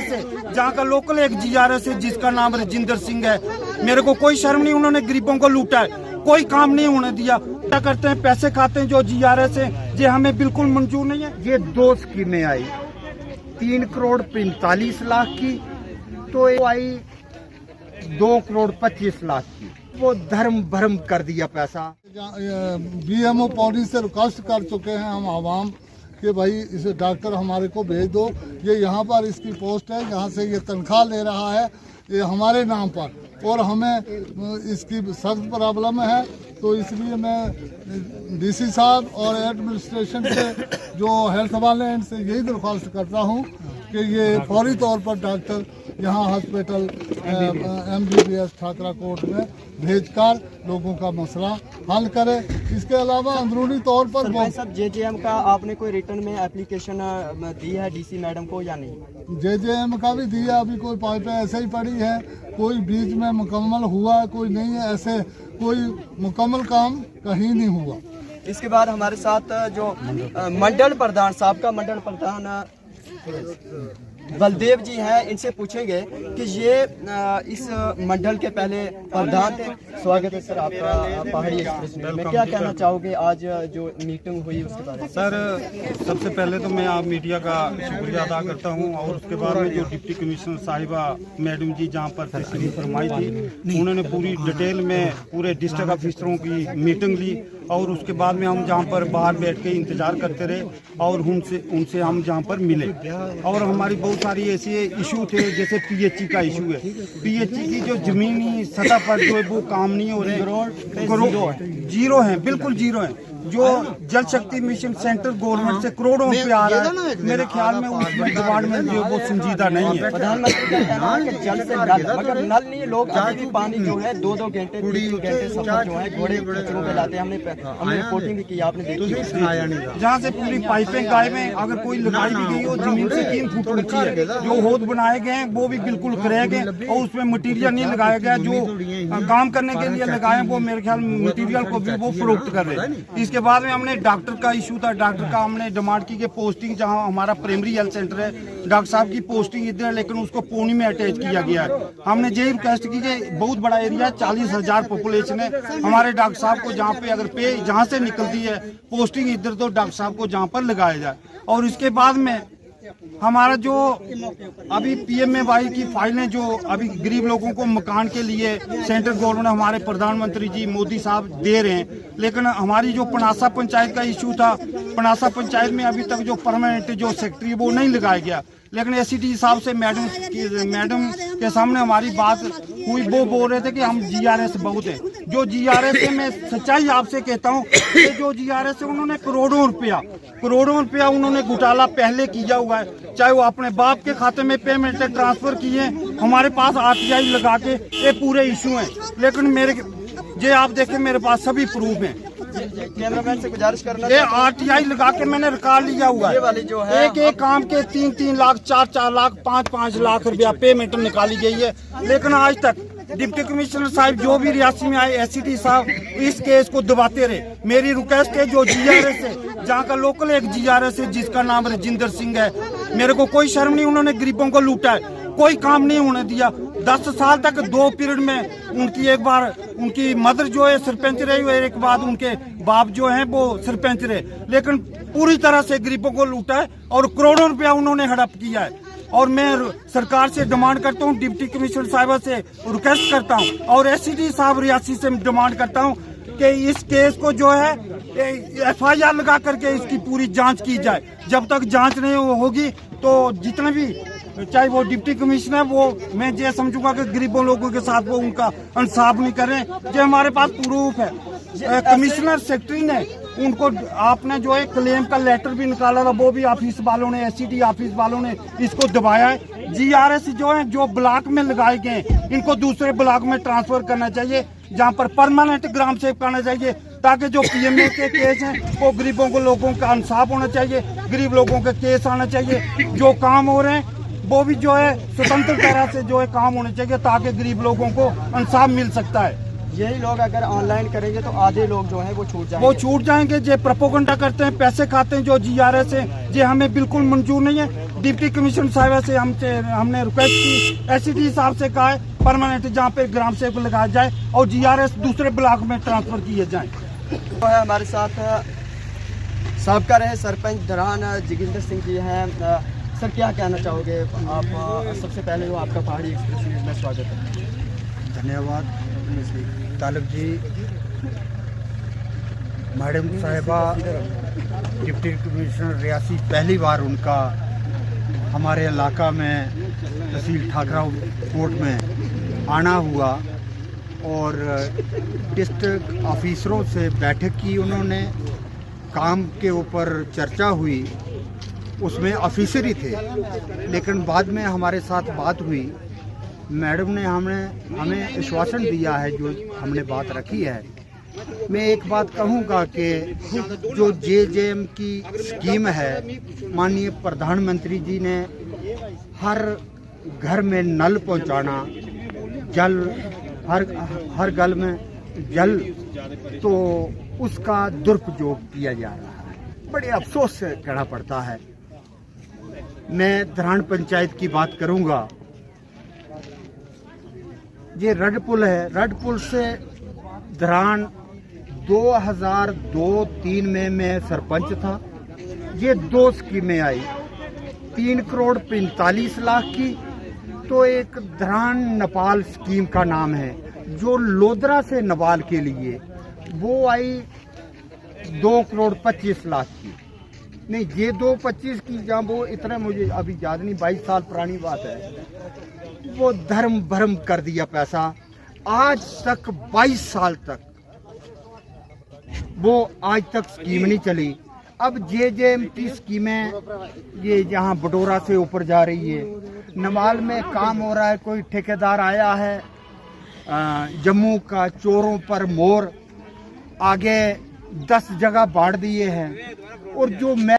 है, जहाँ का लोकल एक GRS है जिसका नाम राजिंदर सिंह है। मेरे को कोई शर्म नहीं, उन्होंने गरीबों को लूटा है, कोई काम नहीं होने दिया। क्या करते हैं, पैसे खाते हैं जो GRS है, ये हमें बिल्कुल मंजूर नहीं है। ये 2 स्कीमें आई, 3 करोड़ 45 लाख की, तो आई 2 करोड़ 25 लाख की। वो धर्म भरम कर दिया पैसा। BMO पौड़ी से रिक्वेस्ट कर चुके हैं हम आवाम कि भाई इस डॉक्टर हमारे को भेज दो, ये यहाँ पर इसकी पोस्ट है, यहाँ से ये तनख्वाह ले रहा है, ये हमारे नाम पर, और हमें इसकी सख्त प्रॉब्लम है। तो इसलिए मैं DC साहब और एडमिनिस्ट्रेशन से जो हेल्थ वाले हैं इनसे यही दरख्वास्त करता हूँ कि ये फौरी तौर पर डॉक्टर यहाँ हॉस्पिटल MBBS ठाकरा कोट में भेजकर लोगों का मसला हल करे। इसके अलावा अंदरूनी तौर पर सब JJM का आपने कोई रिटर्न में एप्लीकेशन दी है DC मैडम को या नहीं? JJM का भी दिया, अभी कोई पाइपें ऐसे ही पड़ी है, कोई बीच में मुकम्मल हुआ कोई नहीं है, ऐसे कोई मुकम्मल काम कहीं नहीं हुआ। इसके बाद हमारे साथ जो मंडल प्रधान साहब का मंडल प्रधान बलदेव जी हैं, इनसे पूछेंगे कि ये इस मंडल के पहले प्रधान थे। स्वागत है सर आपका पहाड़ी एक्सप्रेस में। क्या कहना चाहोगे आज जो मीटिंग हुई उसके बारे में? सर, सबसे पहले तो मैं आप मीडिया का शुक्रिया अदा करता हूं, और उसके बाद में जो डिप्टी कमिश्नर साहिबा मैडम जी जहां पर तशरीफ फरमाई थी, उन्होंने पूरी डिटेल में पूरे डिस्ट्रिक्ट ऑफिसरों की मीटिंग ली, और उसके बाद में हम जहां पर बाहर बैठ के इंतजार करते रहे, और उनसे हम जहां पर मिले, और हमारी बहुत सारी ऐसे इशू थे, जैसे PHE का इशू है। PHE की जो जमीनी सतह पर जो है वो काम नहीं हो रही, जीरो है, बिल्कुल जीरो है। जो जल शक्ति मिशन सेंट्रल गवर्नमेंट से करोड़ों रुपए आ रहा है, मेरे ख्याल में उसमें डिपार्टमेंट जो वो संजीदा नहीं है। प्रधानमंत्री कहते हैं कि जल से नल, मगर नल नहीं, लोग अभी भी पानी जो है 2-2 घंटे 3 घंटे सफर जो है घोड़े खच्चरों पे लाते हैं। हमने रिपोर्टिंग भी की, आपने देखी, जहाँ से पूरी पाइपें गायब हैं। अगर कोई लगाई भी गई हो जमीन से 3 फुट ऊंची है, जो होद बनाए गए हैं वो भी बिल्कुल क्रैक है, और उसमें मटीरियल नहीं लगाया गया। जो काम करने के लिए लगाए वो मेरे ख्याल मटीरियल को भी वो फरोख्त कर रहे हैं। इसके बाद में हमने डॉक्टर का इशू था, डॉक्टर का हमने डिमांड की कि पोस्टिंग, जहां हमारा प्राइमरी हेल्थ सेंटर है, डॉक्टर साहब की पोस्टिंग इधर है, लेकिन उसको पौनी में अटैच किया गया है। हमने यही रिक्वेस्ट की कि बहुत बड़ा एरिया, 40,000 पॉपुलेशन है, हमारे डॉक्टर साहब को जहाँ पे अगर पे जहाँ से निकलती है पोस्टिंग इधर, तो डॉक्टर साहब को जहाँ पर लगाया जाए। और इसके बाद में हमारा जो अभी PMAY की फाइलें जो अभी गरीब लोगों को मकान के लिए सेंट्रल गवर्नमेंट हमारे प्रधानमंत्री जी मोदी साहब दे रहे हैं, लेकिन हमारी जो पनासा पंचायत का इशू था, पनासा पंचायत में अभी तक जो परमानेंट जो सेक्रेटरी वो नहीं लगाया गया। लेकिन SCD साहब से मैडम के सामने हमारी बात हुई, वो बोल रहे थे कि हम GRS बहुत है। जो GRS है, मैं सच्चाई आपसे कहता हूँ कि जो GRS है उन्होंने करोड़ों रुपया उन्होंने घोटाला पहले किया हुआ है, चाहे वो अपने बाप के खाते में पेमेंट ट्रांसफर किए, हमारे पास RTI लगा के ये पूरे इशू हैं। लेकिन आप देखें मेरे पास सभी प्रूफ हैं। कैमरामैन से गुजारिश करना, ये RTI लगा के मैंने रिकॉर्ड लिया हुआ है। वाली जो है एक काम के 3-3 लाख, 4-4 लाख, 5-5 लाख रुपया पेमेंट निकाली गई है, लेकिन आज तक डिप्टी कमिश्नर साहब जो भी रियासी में आए, SCD साहब इस केस को दबाते रहे। मेरी रिक्वेस्ट है, जो GRS है, जहाँ का लोकल एक GRS है जिसका नाम राजिंदर सिंह है, मेरे को कोई शर्म नहीं, उन्होंने गरीबों को लूटा है, कोई काम नहीं होने दिया। 10 साल तक 2 पीरियड में उनकी एक बार उनकी मदर जो है सरपंच रही और एक बाद उनके बाप जो हैं वो सरपंच रहे, लेकिन पूरी तरह से गरीबों को लूटा है और करोड़ों रुपया उन्होंने हड़प किया है। और मैं सरकार से डिमांड करता हूँ, डिप्टी कमिश्नर साहिबा से रिक्वेस्ट करता हूँ, और SCD साहब रियासी से डिमांड करता हूँ कि इस केस को जो है FIR लगा करके इसकी पूरी जांच की जाए। जब तक जांच नहीं होगी तो जितने भी, चाहे वो डिप्टी कमिश्नर, वो मैं ये समझूंगा कि गरीबों लोगों के साथ वो उनका इंसाफ नहीं कर रहे हैं। जो हमारे पास प्रूफ है, कमिश्नर सेक्रेटरी ने उनको, आपने जो है क्लेम का लेटर भी निकाला था, वो भी ऑफिस वालों ने, SCD ऑफिस वालों ने इसको दबाया है। GRS जो है, जो ब्लॉक में लगाए गए, इनको दूसरे ब्लॉक में ट्रांसफर करना चाहिए, जहाँ पर परमानेंट ग्राम सेवक करना चाहिए, ताकि जो PMA के केस हैं वो गरीबों को, लोगों का इंसाफ होना चाहिए, गरीब लोगों के केस आना चाहिए। जो काम हो रहे हैं वो भी जो है स्वतंत्र तरह से जो है काम होने चाहिए, ताकि गरीब लोगों को इंसाफ मिल सकता है। यही लोग अगर ऑनलाइन करेंगे तो आधे लोग जो है वो छूट जाएंगे। जो प्रोपोगंडा करते हैं, पैसे खाते हैं, जो GRS है, ये हमें बिल्कुल मंजूर नहीं है। डिप्टी कमिश्नर साहिबा से हमने रिक्वेस्ट की, एससीटी साहब से कहा है परमानेंट जहाँ पे ग्राम सेवक लगाया जाए और जीआरएस दूसरे ब्लॉक में ट्रांसफर किए जाएं। तो है हमारे साथ साबका रहे सरपंच धरान जोगिंदर सिंह जी हैं। सर क्या कहना चाहोगे आप? सबसे पहले तो आपका पहाड़ी एक्सप्रेस न्यूज़ में स्वागत है। धन्यवाद तालब जी। मैडम साहिबा डिप्टी कमिश्नर रियासी, पहली बार उनका हमारे इलाका में तहसील ठाकरा कोट में आना हुआ और डिस्ट्रिक्ट ऑफिसरों से बैठक की उन्होंने, काम के ऊपर चर्चा हुई, उसमें ऑफिसर ही थे, लेकिन बाद में हमारे साथ बात हुई। मैडम ने हमें आश्वासन दिया है, जो हमने बात रखी है। मैं एक बात कहूँगा कि जो JJM की स्कीम है, माननीय प्रधानमंत्री जी ने हर घर में नल पहुँचाना, जल हर घर में जल, तो उसका दुरुपयोग किया जा रहा है। बड़े अफसोस से कहना पड़ता है। मैं धरान पंचायत की बात करूँगा। ये रड पुल है, रड पुल से धरान 2002-03 में मैं सरपंच था। ये 2 स्कीमें आई, 3 करोड़ 45 लाख की, तो एक धरान नेपाल स्कीम का नाम है जो लोधरा से नेपाल के लिए, वो आई 2 करोड़ 25 लाख की। नहीं, ये 2.25 की, जहाँ वो इतना मुझे अभी याद नहीं, 22 साल पुरानी बात है। वो धर्म भरम कर दिया पैसा। आज तक 22 साल तक वो आज तक स्कीम नहीं चली। अब JJM की स्कीमें ये जहाँ बटोरा से ऊपर जा रही है, नमाल में काम हो रहा है। कोई ठेकेदार आया है जम्मू का, चोरों पर मोर, आगे 10 जगह बांट दिए हैं। और जो मैं